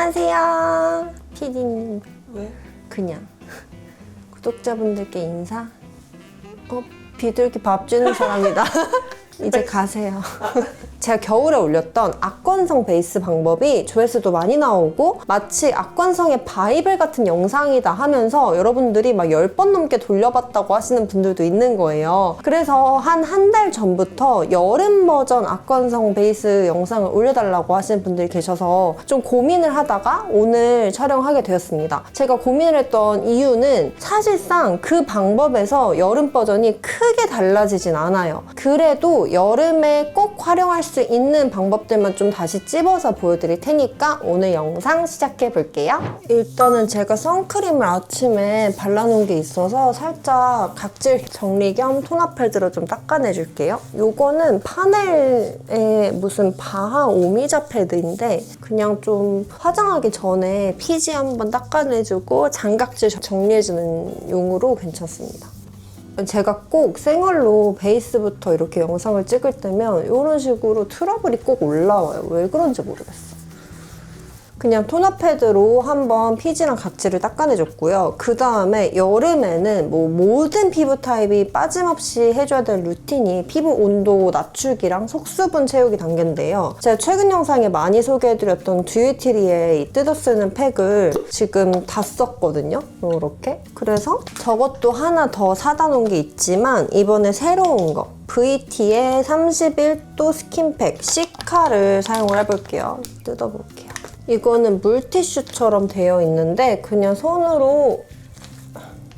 안녕하세요. 피디님. 왜? 그냥 구독자분들께 인사? 비둘기 밥 주는 사람이다. 이제 가세요. 제가 겨울에 올렸던 악건성 베이스 방법이 조회수도 많이 나오고 마치 악건성의 바이블 같은 영상이다 하면서 여러분들이 막 10번 넘게 돌려봤다고 하시는 분들도 있는 거예요. 그래서 한 달 전부터 여름 버전 악건성 베이스 영상을 올려달라고 하시는 분들이 계셔서 좀 고민을 하다가 오늘 촬영하게 되었습니다. 제가 고민을 했던 이유는 사실상 그 방법에서 여름 버전이 크게 달라지진 않아요. 그래도 여름에 꼭 활용할 수 있는 방법들만 좀 다시 찝어서 보여드릴 테니까 오늘 영상 시작해 볼게요. 일단은 제가 선크림을 아침에 발라놓은 게 있어서 살짝 각질 정리 겸 톤업 패드로 좀 닦아내줄게요. 요거는 파넬의 무슨 바하 오미자 패드인데 그냥 좀 화장하기 전에 피지 한번 닦아내주고 장각질 정리해주는 용으로 괜찮습니다. 제가 꼭 생얼로 베이스부터 이렇게 영상을 찍을 때면 이런 식으로 트러블이 꼭 올라와요. 왜 그런지 모르겠어. 그냥 톤업 패드로 한번 피지랑 각질을 닦아내줬고요. 그 다음에 여름에는 모든 피부 타입이 빠짐없이 해줘야 될 루틴이 피부 온도 낮추기랑 속수분 채우기 단계인데요. 제가 최근 영상에 많이 소개해드렸던 듀이티리의 이 뜯어쓰는 팩을 지금 다 썼거든요. 이렇게. 그래서 저것도 하나 더 사다 놓은 게 있지만 이번에 새로운 거 VT의 31도 스킨팩 시카를 사용을 해볼게요. 뜯어볼게요. 이거는 물티슈처럼 되어 있는데 그냥 손으로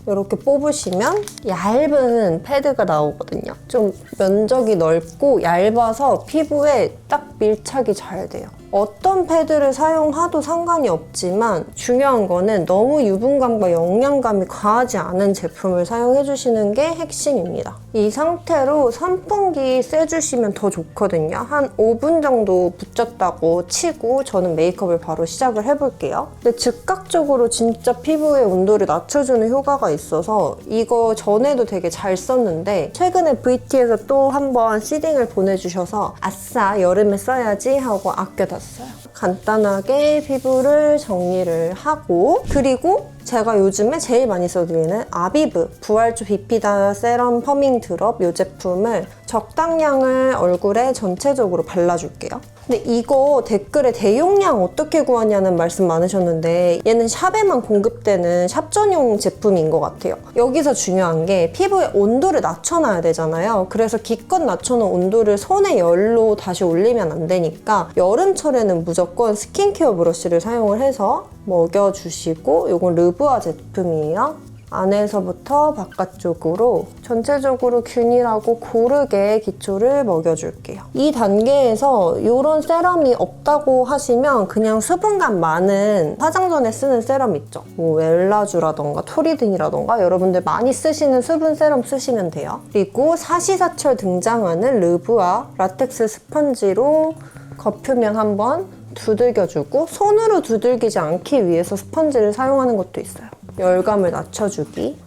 이렇게 뽑으시면 얇은 패드가 나오거든요. 좀 면적이 넓고 얇아서 피부에 딱 밀착이 잘 돼요. 어떤 패드를 사용해도 상관이 없지만 중요한 거는 너무 유분감과 영양감이 과하지 않은 제품을 사용해 주시는 게 핵심입니다. 이 상태로 선풍기 쐬주시면 더 좋거든요. 한 5분 정도 붙였다고 치고 저는 메이크업을 바로 시작을 해볼게요. 근데 즉각적으로 진짜 피부의 온도를 낮춰주는 효과가 있어서 이거 전에도 되게 잘 썼는데 최근에 VT에서 또 한번 시딩을 보내주셔서 아싸 여름에 써야지 하고 아껴뒀어요. 간단하게 피부를 정리를 하고 그리고 제가 요즘에 제일 많이 써드리는 아비브 부활초 비피다 세럼 퍼밍 드럽 이 제품을 적당량을 얼굴에 전체적으로 발라줄게요. 근데 이거 댓글에 대용량 어떻게 구하냐는 말씀 많으셨는데 얘는 샵에만 공급되는 샵 전용 제품인 것 같아요. 여기서 중요한 게 피부의 온도를 낮춰놔야 되잖아요. 그래서 기껏 낮춰놓은 온도를 손의 열로 다시 올리면 안 되니까 여름철에는 무조건 스킨케어 브러쉬를 사용을 해서 먹여주시고 이건 르브아 제품이에요. 안에서부터 바깥쪽으로 전체적으로 균일하고 고르게 기초를 먹여줄게요. 이 단계에서 이런 세럼이 없다고 하시면 그냥 수분감 많은 화장 전에 쓰는 세럼 있죠. 웰라주라던가 토리든이라던가 여러분들 많이 쓰시는 수분 세럼 쓰시면 돼요. 그리고 사시사철 등장하는 르브아 라텍스 스펀지로 겉표면 한번 두들겨주고 손으로 두들기지 않기 위해서 스펀지를 사용하는 것도 있어요. 열감을 낮춰주기.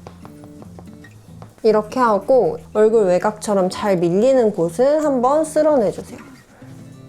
이렇게 하고 얼굴 외곽처럼 잘 밀리는 곳을 한번 쓸어내주세요.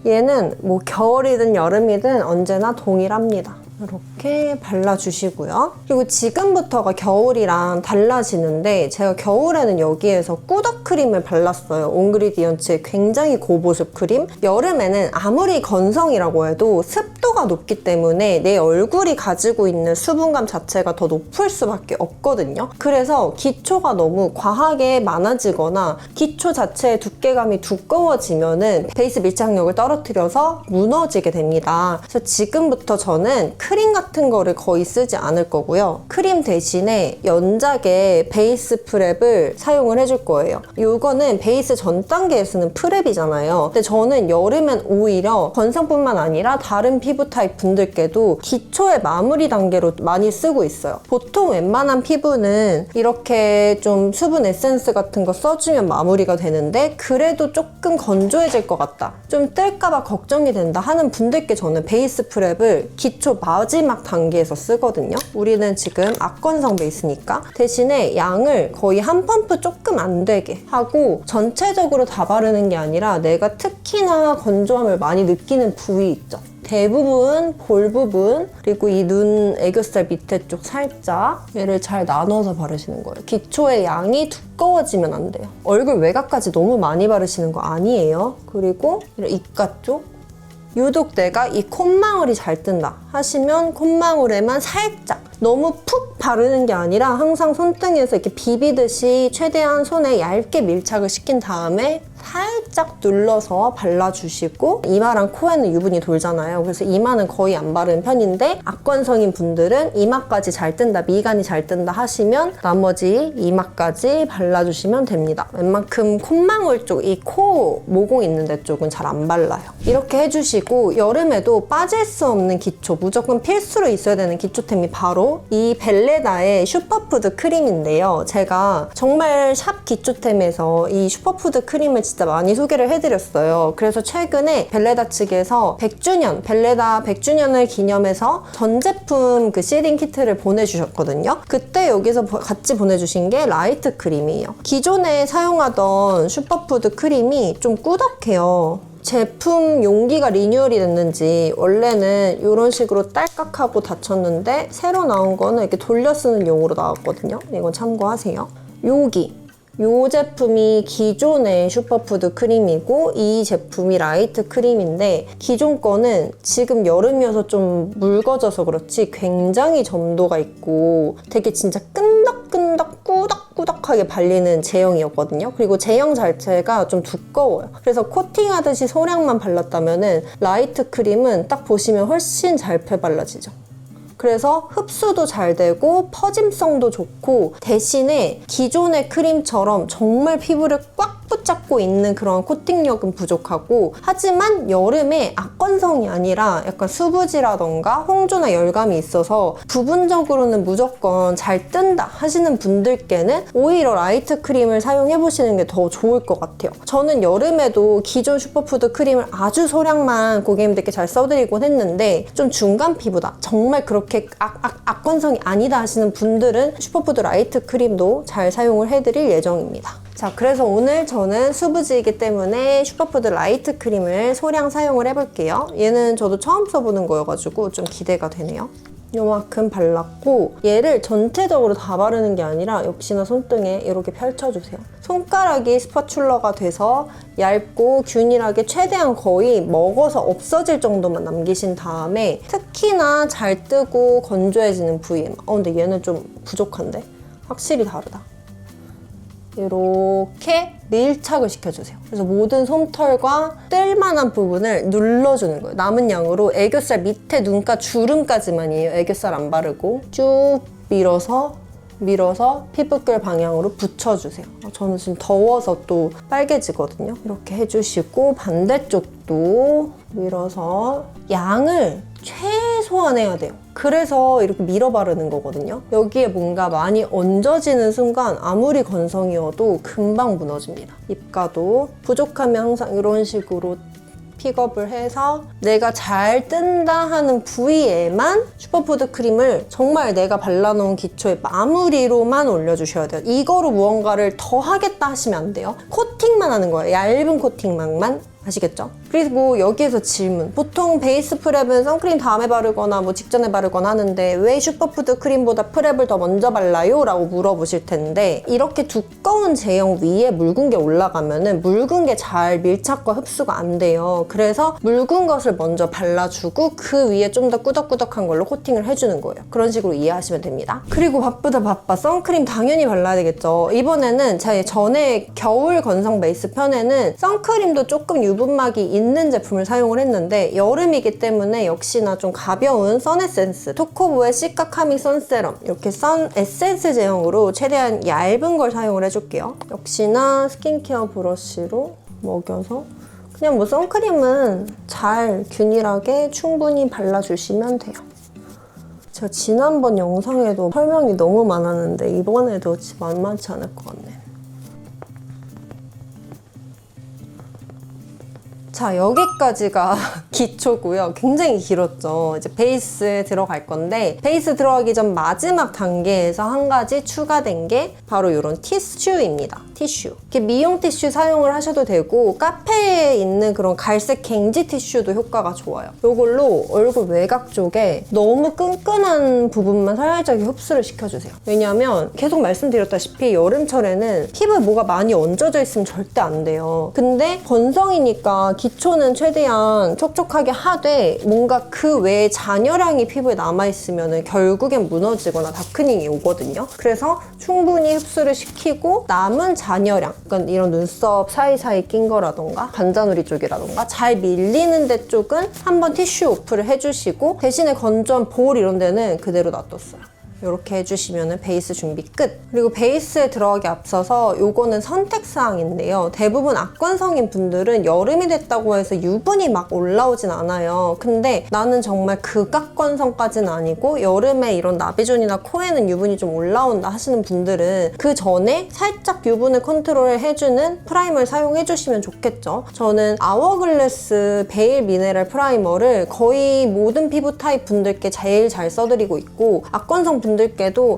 얘는 겨울이든 여름이든 언제나 동일합니다. 이렇게 발라주시고요. 그리고 지금부터가 겨울이랑 달라지는데 제가 겨울에는 여기에서 꾸덕 크림을 발랐어요. 온그리디언츠의 굉장히 고보습 크림. 여름에는 아무리 건성이라고 해도 습도가 높기 때문에 내 얼굴이 가지고 있는 수분감 자체가 더 높을 수밖에 없거든요. 그래서 기초가 너무 과하게 많아지거나 기초 자체의 두께감이 두꺼워지면은 베이스 밀착력을 떨어뜨려서 무너지게 됩니다. 그래서 지금부터 저는 크림 같은 거를 거의 쓰지 않을 거고요. 크림 대신에 연작의 베이스 프랩을 사용을 해줄 거예요. 이거는 베이스 전 단계에 쓰는 프랩이잖아요. 근데 저는 여름엔 오히려 건성뿐만 아니라 다른 피부 타입 분들께도 기초의 마무리 단계로 많이 쓰고 있어요. 보통 웬만한 피부는 이렇게 좀 수분 에센스 같은 거 써주면 마무리가 되는데 그래도 조금 건조해질 것 같다. 좀 뜰까봐 걱정이 된다 하는 분들께 저는 베이스 프랩을 기초 마지막 단계에서 쓰거든요. 우리는 지금 악건성 베이스니까 대신에 양을 거의 한 펌프 조금 안 되게 하고 전체적으로 다 바르는 게 아니라 내가 특히나 건조함을 많이 느끼는 부위 있죠. 대부분 볼 부분 그리고 이 눈 애교살 밑에 쪽 살짝 얘를 잘 나눠서 바르시는 거예요. 기초의 양이 두꺼워지면 안 돼요. 얼굴 외곽까지 너무 많이 바르시는 거 아니에요. 그리고 입가 쪽 유독 내가 이 콧망울이 잘 뜬다 하시면 콧망울에만 살짝 너무 푹 바르는 게 아니라 항상 손등에서 이렇게 비비듯이 최대한 손에 얇게 밀착을 시킨 다음에 살짝 눌러서 발라주시고 이마랑 코에는 유분이 돌잖아요. 그래서 이마는 거의 안 바르는 편인데 악건성인 분들은 이마까지 잘 뜬다, 미간이 잘 뜬다 하시면 나머지 이마까지 발라주시면 됩니다. 웬만큼 콧망울 쪽, 이 코 모공 있는 데 쪽은 잘 안 발라요. 이렇게 해주시고 여름에도 빠질 수 없는 기초, 무조건 필수로 있어야 되는 기초템이 바로 이 벨레다의 슈퍼푸드 크림인데요. 제가 정말 샵 기초템에서 이 슈퍼푸드 크림을 진짜 많이 소개를 해드렸어요. 그래서 최근에 벨레다 측에서 100주년, 벨레다 100주년을 기념해서 전 제품 그 시딩 키트를 보내주셨거든요. 그때 여기서 같이 보내주신 게 라이트 크림이에요. 기존에 사용하던 슈퍼푸드 크림이 좀 꾸덕해요. 제품 용기가 리뉴얼이 됐는지 원래는 이런 식으로 딸깍하고 닫혔는데 새로 나온 거는 이렇게 돌려 쓰는 용으로 나왔거든요. 이건 참고하세요. 이 제품이 기존의 슈퍼푸드 크림이고 이 제품이 라이트 크림인데 기존 거는 지금 여름이어서 좀 묽어져서 그렇지 굉장히 점도가 있고 되게 진짜 끈덕끈덕 꾸덕꾸덕하게 발리는 제형이었거든요. 그리고 제형 자체가 좀 두꺼워요. 그래서 코팅하듯이 소량만 발랐다면은 라이트 크림은 딱 보시면 훨씬 잘 펴발라지죠. 그래서 흡수도 잘 되고 퍼짐성도 좋고 대신에 기존의 크림처럼 정말 피부를 꽉 붙잡고 있는 그런 코팅력은 부족하고 하지만 여름에 악건성이 아니라 약간 수부지라던가 홍조나 열감이 있어서 부분적으로는 무조건 잘 뜬다 하시는 분들께는 오히려 라이트 크림을 사용해보시는 게 더 좋을 것 같아요. 저는 여름에도 기존 슈퍼푸드 크림을 아주 소량만 고객님들께 잘 써드리곤 했는데 좀 중간 피부다, 정말 그렇게 악건성이 아니다 하시는 분들은 슈퍼푸드 라이트 크림도 잘 사용을 해드릴 예정입니다. 자, 그래서 오늘 저는 수부지이기 때문에 슈퍼푸드 라이트 크림을 소량 사용을 해볼게요. 얘는 저도 처음 써보는 거여가지고 좀 기대가 되네요. 요만큼 발랐고 얘를 전체적으로 다 바르는 게 아니라 역시나 손등에 이렇게 펼쳐주세요. 손가락이 스파츌러가 돼서 얇고 균일하게 최대한 거의 먹어서 없어질 정도만 남기신 다음에 특히나 잘 뜨고 건조해지는 부위에만 근데 얘는 좀 부족한데? 확실히 다르다. 이렇게 밀착을 시켜주세요. 그래서 모든 솜털과 뜰만한 부분을 눌러주는 거예요. 남은 양으로 애교살 밑에 눈가 주름까지만이에요. 애교살 안 바르고 쭉 밀어서 피부결 방향으로 붙여주세요. 저는 지금 더워서 또 빨개지거든요. 이렇게 해주시고 반대쪽도 밀어서 양을 최소한 해야 돼요. 그래서 이렇게 밀어 바르는 거거든요. 여기에 뭔가 많이 얹어지는 순간 아무리 건성이어도 금방 무너집니다. 입가도 부족하면 항상 이런 식으로 픽업을 해서 내가 잘 뜬다 하는 부위에만 슈퍼푸드 크림을 정말 내가 발라놓은 기초의 마무리로만 올려주셔야 돼요. 이거로 무언가를 더 하겠다 하시면 안 돼요. 코팅만 하는 거예요. 얇은 코팅만 아시겠죠? 그리고 여기에서 질문. 보통 베이스 프랩은 선크림 다음에 바르거나 뭐 직전에 바르거나 하는데 왜 슈퍼푸드 크림보다 프랩을 더 먼저 발라요? 라고 물어보실 텐데 이렇게 두꺼운 제형 위에 묽은 게 올라가면은 묽은 게 잘 밀착과 흡수가 안 돼요. 그래서 묽은 것을 먼저 발라주고 그 위에 좀 더 꾸덕꾸덕한 걸로 코팅을 해주는 거예요. 그런 식으로 이해하시면 됩니다. 그리고 바쁘다 바빠 선크림 당연히 발라야 되겠죠. 이번에는 제 전에 겨울 건성 베이스 편에는 선크림도 조금 유분막이 있는 제품을 사용을 했는데 여름이기 때문에 역시나 좀 가벼운 선에센스 토코보의 시카카미 선세럼 이렇게 선 에센스 제형으로 최대한 얇은 걸 사용을 해줄게요. 역시나 스킨케어 브러쉬로 먹여서 그냥 뭐 선크림은 잘 균일하게 충분히 발라주시면 돼요. 제가 지난번 영상에도 설명이 너무 많았는데 이번에도 만만치 않을 것 같네. 자, 여기까지가 기초고요. 굉장히 길었죠. 이제 베이스에 들어갈 건데 베이스 들어가기 전 마지막 단계에서 한 가지 추가된 게 바로 이런 티슈입니다. 티슈. 이렇게 미용 티슈 사용을 하셔도 되고 카페에 있는 그런 갈색 갱지 티슈도 효과가 좋아요. 이걸로 얼굴 외곽 쪽에 너무 끈끈한 부분만 살짝 흡수를 시켜주세요. 왜냐하면 계속 말씀드렸다시피 여름철에는 피부에 뭐가 많이 얹어져 있으면 절대 안 돼요. 근데 건성이니까 기초는 최대한 촉촉하게 하되 뭔가 그 외에 잔여량이 피부에 남아있으면 결국엔 무너지거나 다크닝이 오거든요. 그래서 충분히 흡수를 시키고 남은 잔여량, 그러니까 이런 눈썹 사이사이 낀 거라던가 관자놀이 쪽이라던가 잘 밀리는 데 쪽은 한번 티슈 오프를 해주시고 대신에 건조한 볼 이런 데는 그대로 놔뒀어요. 이렇게 해주시면 베이스 준비 끝! 그리고 베이스에 들어가기 앞서서 요거는 선택사항인데요. 대부분 악건성인 분들은 여름이 됐다고 해서 유분이 막 올라오진 않아요. 근데 나는 정말 극악건성까지는 아니고 여름에 이런 나비존이나 코에는 유분이 좀 올라온다 하시는 분들은 그 전에 살짝 유분을 컨트롤 해주는 프라이머를 사용해주시면 좋겠죠. 저는 아워글래스 베일 미네랄 프라이머를 거의 모든 피부 타입 분들께 제일 잘 써드리고 있고 악건성 분들께도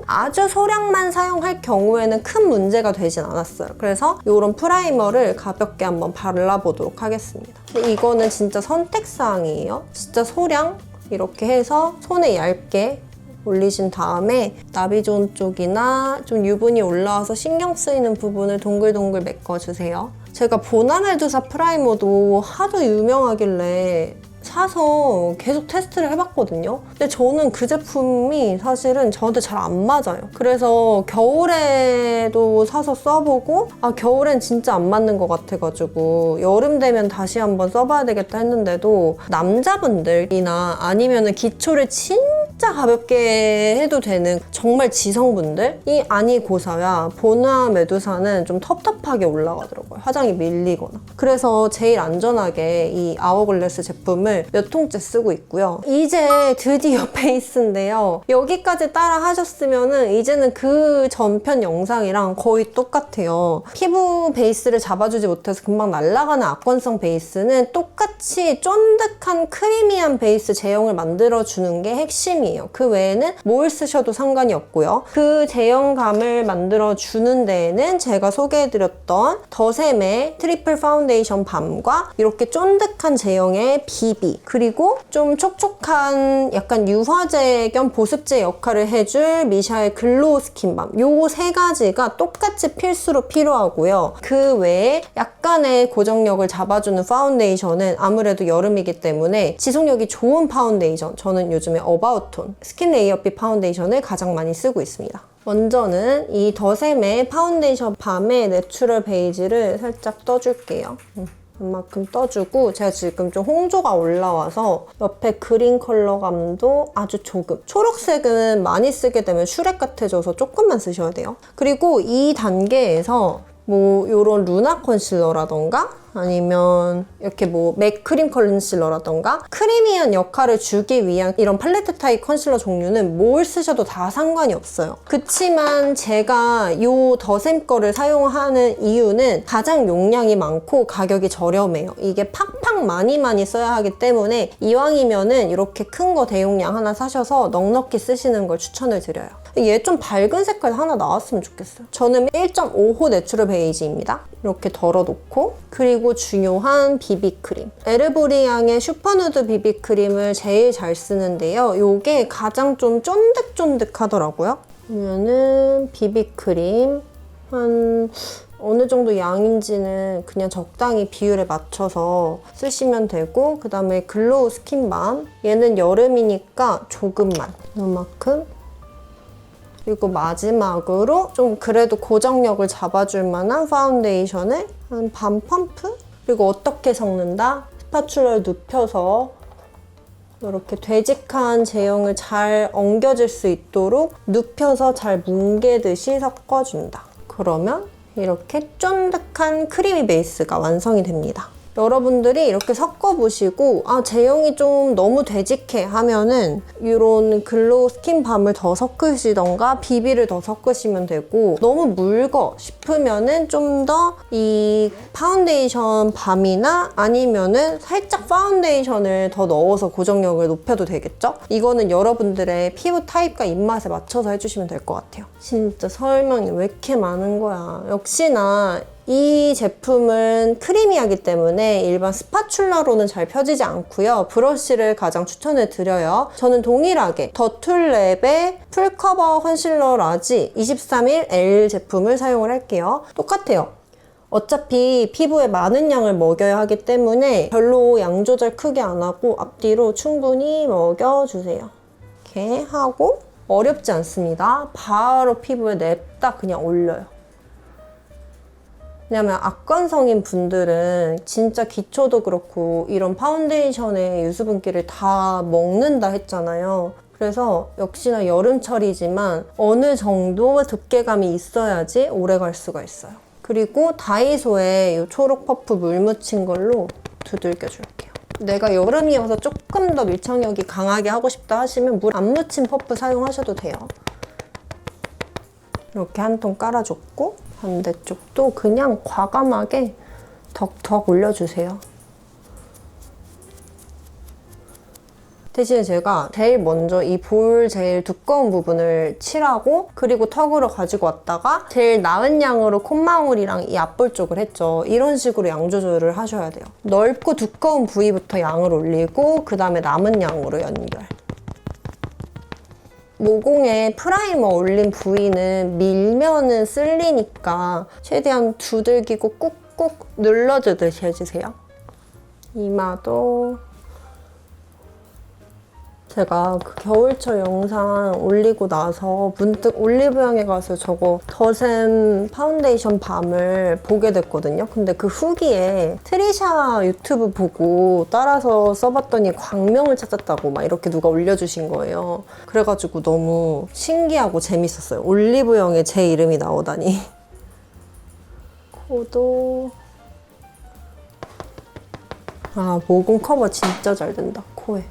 아주 소량만 사용할 경우에는 큰 문제가 되진 않았어요. 그래서 이런 프라이머를 가볍게 한번 발라보도록 하겠습니다. 근데 이거는 진짜 선택사항이에요. 진짜 소량 이렇게 해서 손에 얇게 올리신 다음에 나비존 쪽이나 좀 유분이 올라와서 신경 쓰이는 부분을 동글동글 메꿔주세요. 제가 보나메두사 프라이머도 하도 유명하길래 사서 계속 테스트를 해봤거든요. 근데 저는 그 제품이 사실은 저한테 잘 안 맞아요. 그래서 겨울에도 사서 써보고 겨울엔 진짜 안 맞는 것 같아가지고 여름 되면 다시 한번 써봐야 되겠다 했는데도 남자분들이나 아니면 기초를 진짜 가볍게 해도 되는 정말 지성분들이 아니고서야 보나메두사는 좀 텁텁하게 올라가더라고요. 화장이 밀리거나. 그래서 제일 안전하게 이 아워글래스 제품을 몇 통째 쓰고 있고요. 이제 드디어 베이스인데요. 여기까지 따라 하셨으면은 이제는 그 전편 영상이랑 거의 똑같아요. 피부 베이스를 잡아주지 못해서 금방 날아가는 악건성 베이스는 똑같이 쫀득한 크리미한 베이스 제형을 만들어주는 게 핵심이에요. 그 외에는 뭘 쓰셔도 상관이 없고요. 그 제형감을 만들어주는 데에는 제가 소개해드렸던 더샘의 트리플 파운데이션 밤과 이렇게 쫀득한 제형의 비비 그리고 좀 촉촉한 약간 유화제 겸 보습제 역할을 해줄 미샤의 글로우 스킨밤 요 세 가지가 똑같이 필수로 필요하고요. 그 외에 약간의 고정력을 잡아주는 파운데이션은 아무래도 여름이기 때문에 지속력이 좋은 파운데이션 저는 요즘에 어바웃톤 스킨 레이어핏 파운데이션을 가장 많이 쓰고 있습니다. 먼저는 이 더샘의 파운데이션 밤의 내추럴 베이지를 살짝 떠줄게요. 이만큼 떠주고 제가 지금 좀 홍조가 올라와서 옆에 그린 컬러감도 아주 조금 초록색은 많이 쓰게 되면 슈렉 같아져서 조금만 쓰셔야 돼요. 그리고 이 단계에서 뭐 요런 루나 컨실러라던가 아니면 이렇게 뭐 맥크림 컨실러라던가 크리미한 역할을 주기 위한 이런 팔레트 타입 컨실러 종류는 뭘 쓰셔도 다 상관이 없어요. 그치만 제가 요 더샘 거를 사용하는 이유는 가장 용량이 많고 가격이 저렴해요. 이게 팍팍 많이 써야 하기 때문에 이왕이면은 이렇게 큰 거 대용량 하나 사셔서 넉넉히 쓰시는 걸 추천을 드려요. 얘 좀 밝은 색깔 하나 나왔으면 좋겠어요. 저는 1.5호 내추럴 베이지입니다. 이렇게 덜어놓고 그리고 중요한 비비크림 에르보리앙의 슈퍼누드 비비크림을 제일 잘 쓰는데요. 이게 가장 좀 쫀득쫀득하더라고요. 그러면은 비비크림 한 어느 정도 양인지는 그냥 적당히 비율에 맞춰서 쓰시면 되고 그 다음에 글로우 스킨밤 얘는 여름이니까 조금만 이만큼 그리고 마지막으로 좀 그래도 고정력을 잡아줄 만한 파운데이션을 한 반 펌프? 그리고 어떻게 섞는다? 스파츌러를 눕혀서 이렇게 되직한 제형을 잘 엉겨질 수 있도록 눕혀서 잘 뭉개듯이 섞어준다. 그러면 이렇게 쫀득한 크리미 베이스가 완성이 됩니다. 여러분들이 이렇게 섞어보시고 아 제형이 좀 너무 되직해 하면은 이런 글로우 스킨밤을 더 섞으시던가 비비를 더 섞으시면 되고 너무 묽어 싶으면은 좀 더 이 파운데이션 밤이나 아니면은 살짝 파운데이션을 더 넣어서 고정력을 높여도 되겠죠? 이거는 여러분들의 피부 타입과 입맛에 맞춰서 해주시면 될 것 같아요. 진짜 설명이 왜 이렇게 많은 거야. 역시나 이 제품은 크리미하기 때문에 일반 스파츌러로는 잘 펴지지 않고요. 브러쉬를 가장 추천을 드려요. 저는 동일하게 더툴랩의 풀커버 컨실러 라지 23일 제품을 사용을 할게요. 똑같아요. 어차피 피부에 많은 양을 먹여야 하기 때문에 별로 양 조절 크게 안 하고 앞뒤로 충분히 먹여주세요. 이렇게 하고 어렵지 않습니다. 바로 피부에 냅다 그냥 올려요. 왜냐면 악건성인 분들은 진짜 기초도 그렇고 이런 파운데이션의 유수분기를 다 먹는다 했잖아요. 그래서 역시나 여름철이지만 어느 정도 두께감이 있어야지 오래 갈 수가 있어요. 그리고 다이소에 이 초록 퍼프 물 묻힌 걸로 두들겨 줄게요. 내가 여름이어서 조금 더 밀착력이 강하게 하고 싶다 하시면 물 안 묻힌 퍼프 사용하셔도 돼요. 이렇게 한 통 깔아줬고 반대쪽도 그냥 과감하게 덕덕 올려주세요. 대신에 제가 제일 먼저 이 볼 제일 두꺼운 부분을 칠하고 그리고 턱으로 가지고 왔다가 제일 나은 양으로 콧망울이랑 이 앞볼 쪽을 했죠. 이런 식으로 양 조절을 하셔야 돼요. 넓고 두꺼운 부위부터 양을 올리고 그 다음에 남은 양으로 연결. 모공에 프라이머 올린 부위는 밀면은 쓸리니까 최대한 두들기고 꾹꾹 눌러주듯이 해주세요. 이마도 제가 그 겨울철 영상 올리고 나서 문득 올리브영에 가서 저거 더샘 파운데이션 밤을 보게 됐거든요. 근데 그 후기에 트리샤 유튜브 보고 따라서 써봤더니 광명을 찾았다고 막 이렇게 누가 올려주신 거예요. 그래가지고 너무 신기하고 재밌었어요. 올리브영에 제 이름이 나오다니. 코도 모공 커버 진짜 잘 된다, 코에.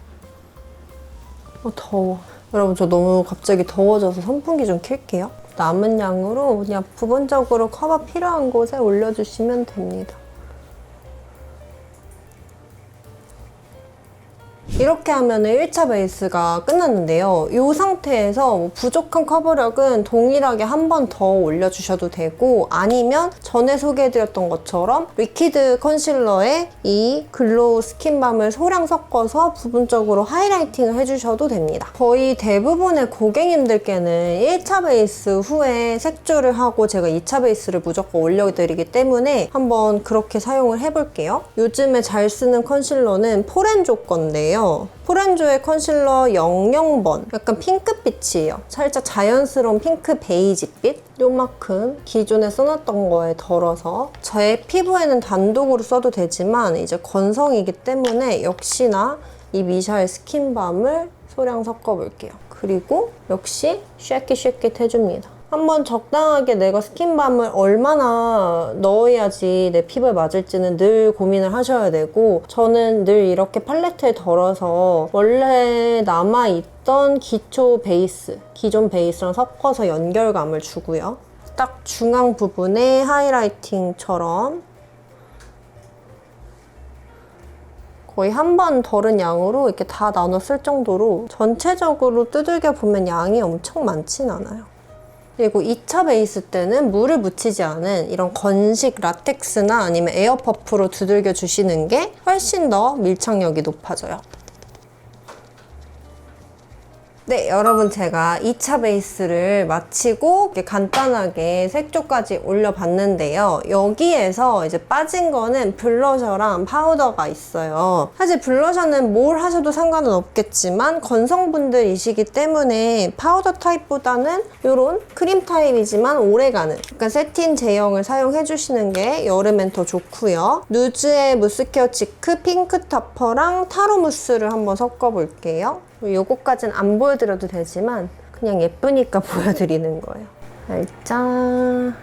더워. 여러분 저 너무 갑자기 더워져서 선풍기 좀 켤게요. 남은 양으로 그냥 부분적으로 커버 필요한 곳에 올려주시면 됩니다. 이렇게 하면 1차 베이스가 끝났는데요. 이 상태에서 부족한 커버력은 동일하게 한 번 더 올려주셔도 되고 아니면 전에 소개해드렸던 것처럼 리퀴드 컨실러에 이 글로우 스킨밤을 소량 섞어서 부분적으로 하이라이팅을 해주셔도 됩니다. 거의 대부분의 고객님들께는 1차 베이스 후에 색조를 하고 제가 2차 베이스를 무조건 올려드리기 때문에 한번 그렇게 사용을 해볼게요. 요즘에 잘 쓰는 컨실러는 포렌조 건데요. 포렌조의 컨실러 00번 약간 핑크빛이에요. 살짝 자연스러운 핑크 베이지빛? 요만큼 기존에 써놨던 거에 덜어서 제 피부에는 단독으로 써도 되지만 이제 건성이기 때문에 역시나 이 미샤엘 스킨밤을 소량 섞어볼게요. 그리고 역시 쉐킷쉐킷 해줍니다. 한번 적당하게 내가 스킨밤을 얼마나 넣어야지 내 피부에 맞을지는 늘 고민을 하셔야 되고 저는 늘 이렇게 팔레트에 덜어서 원래 남아있던 기초 베이스, 기존 베이스랑 섞어서 연결감을 주고요. 딱 중앙 부분에 하이라이팅처럼 거의 한 번 덜은 양으로 이렇게 다 나눠 쓸 정도로 전체적으로 두들겨 보면 양이 엄청 많진 않아요. 그리고 2차 베이스 때는 물을 묻히지 않은 이런 건식 라텍스나 아니면 에어퍼프로 두들겨 주시는 게 훨씬 더 밀착력이 높아져요. 네, 여러분 제가 2차 베이스를 마치고 이렇게 간단하게 색조까지 올려봤는데요. 여기에서 이제 빠진 거는 블러셔랑 파우더가 있어요. 사실 블러셔는 뭘 하셔도 상관은 없겠지만 건성분들이시기 때문에 파우더 타입보다는 이런 크림 타입이지만 오래가는 약간 세틴 제형을 사용해주시는 게 여름엔 더 좋고요. 누즈의 무스케어 치크 핑크 타퍼랑 타로 무스를 한번 섞어볼게요. 요거까지는 안 보여드려도 되지만 그냥 예쁘니까 보여드리는 거예요. 살짝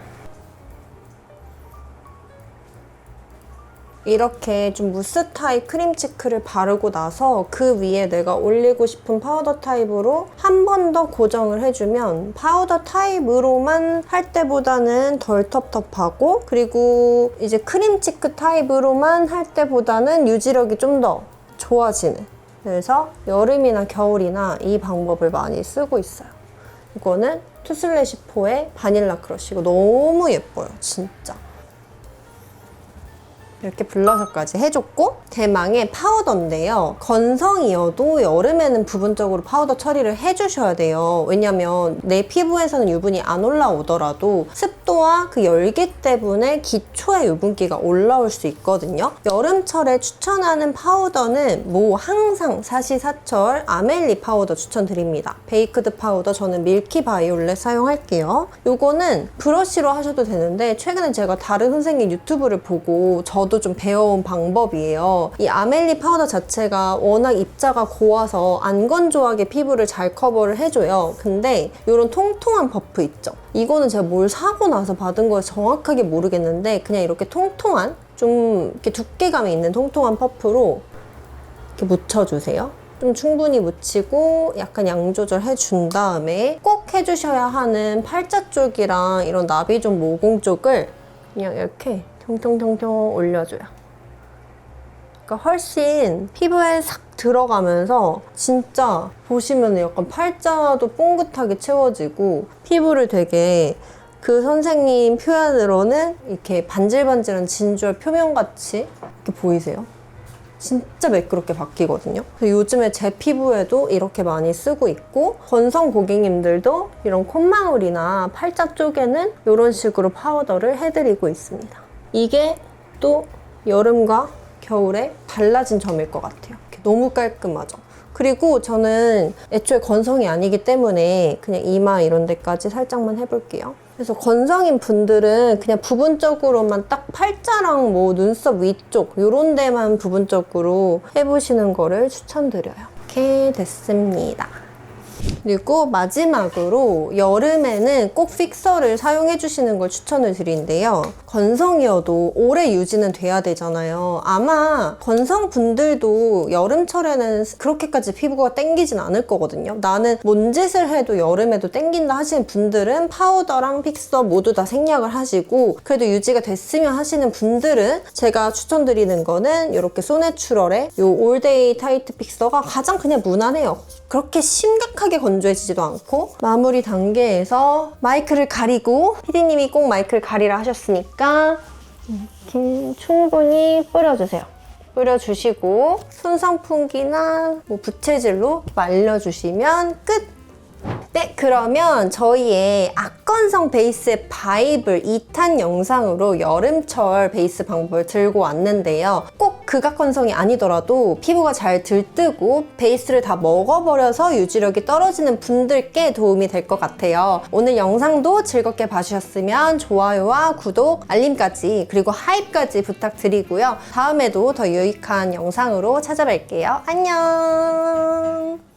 이렇게 좀 무스 타입 크림치크를 바르고 나서 그 위에 내가 올리고 싶은 파우더 타입으로 한 번 더 고정을 해주면 파우더 타입으로만 할 때보다는 덜 텁텁하고, 그리고 이제 크림치크 타입으로만 할 때보다는 유지력이 좀 더 좋아지는, 그래서 여름이나 겨울이나 이 방법을 많이 쓰고 있어요. 이거는 투슬래시4의 바닐라 크러쉬고 너무 예뻐요, 진짜. 이렇게 블러셔까지 해줬고, 대망의 파우더인데요. 건성이어도 여름에는 부분적으로 파우더 처리를 해주셔야 돼요. 왜냐면 내 피부에서는 유분이 안 올라오더라도 습도와 그 열기 때문에 기초의 유분기가 올라올 수 있거든요. 여름철에 추천하는 파우더는 항상 사시사철 아멜리 파우더 추천드립니다. 베이크드 파우더 저는 밀키 바이올렛 사용할게요. 요거는 브러쉬로 하셔도 되는데, 최근에 제가 다른 선생님 유튜브를 보고 저도 좀 배워온 방법이에요. 이 아멜리 파우더 자체가 워낙 입자가 고와서 안 건조하게 피부를 잘 커버를 해줘요. 근데 이런 통통한 퍼프 있죠? 이거는 제가 뭘 사고 나서 받은 걸 정확하게 모르겠는데, 그냥 이렇게 통통한, 좀 이렇게 두께감이 있는 통통한 퍼프로 이렇게 묻혀주세요. 좀 충분히 묻히고 약간 양 조절해 준 다음에 꼭 해주셔야 하는 팔자 쪽이랑 이런 나비존 모공 쪽을 그냥 이렇게 통통통통 올려줘요. 그러니까 훨씬 피부에 싹 들어가면서 진짜 보시면 약간 팔자도 뽕긋하게 채워지고, 피부를 되게 그 선생님 표현으로는 이렇게 반질반질한 진주얼 표면같이 이렇게 보이세요? 진짜 매끄럽게 바뀌거든요. 그래서 요즘에 제 피부에도 이렇게 많이 쓰고 있고, 건성 고객님들도 이런 콧망울이나 팔자 쪽에는 이런 식으로 파우더를 해드리고 있습니다. 이게 또 여름과 겨울에 달라진 점일 것 같아요. 너무 깔끔하죠. 그리고 저는 애초에 건성이 아니기 때문에 그냥 이마 이런 데까지 살짝만 해볼게요. 그래서 건성인 분들은 그냥 부분적으로만 딱 팔자랑 눈썹 위쪽 이런 데만 부분적으로 해보시는 거를 추천드려요. 이렇게 됐습니다. 그리고 마지막으로 여름에는 꼭 픽서를 사용해 주시는 걸 추천을 드리는데요. 건성이어도 오래 유지는 돼야 되잖아요. 아마 건성분들도 여름철에는 그렇게까지 피부가 땡기진 않을 거거든요. 나는 뭔 짓을 해도 여름에도 땡긴다 하시는 분들은 파우더랑 픽서 모두 다 생략을 하시고, 그래도 유지가 됐으면 하시는 분들은 제가 추천드리는 거는 이렇게 소내추럴의 이 올데이 타이트 픽서가 가장 그냥 무난해요. 그렇게 심각하게 건조해지지도 않고, 마무리 단계에서 마이크를 가리고, 피디님이 꼭 마이크를 가리라 하셨으니까 이렇게 충분히 뿌려주세요. 뿌려주시고 손선풍기나 부채질로 말려주시면 끝! 네, 그러면 저희의 악건성 베이스의 바이블 2탄 영상으로 여름철 베이스 방법을 들고 왔는데요. 꼭 극악건성이 아니더라도 피부가 잘 들뜨고 베이스를 다 먹어버려서 유지력이 떨어지는 분들께 도움이 될 것 같아요. 오늘 영상도 즐겁게 봐주셨으면 좋아요와 구독, 알림까지, 그리고 하이까지 부탁드리고요. 다음에도 더 유익한 영상으로 찾아뵐게요. 안녕!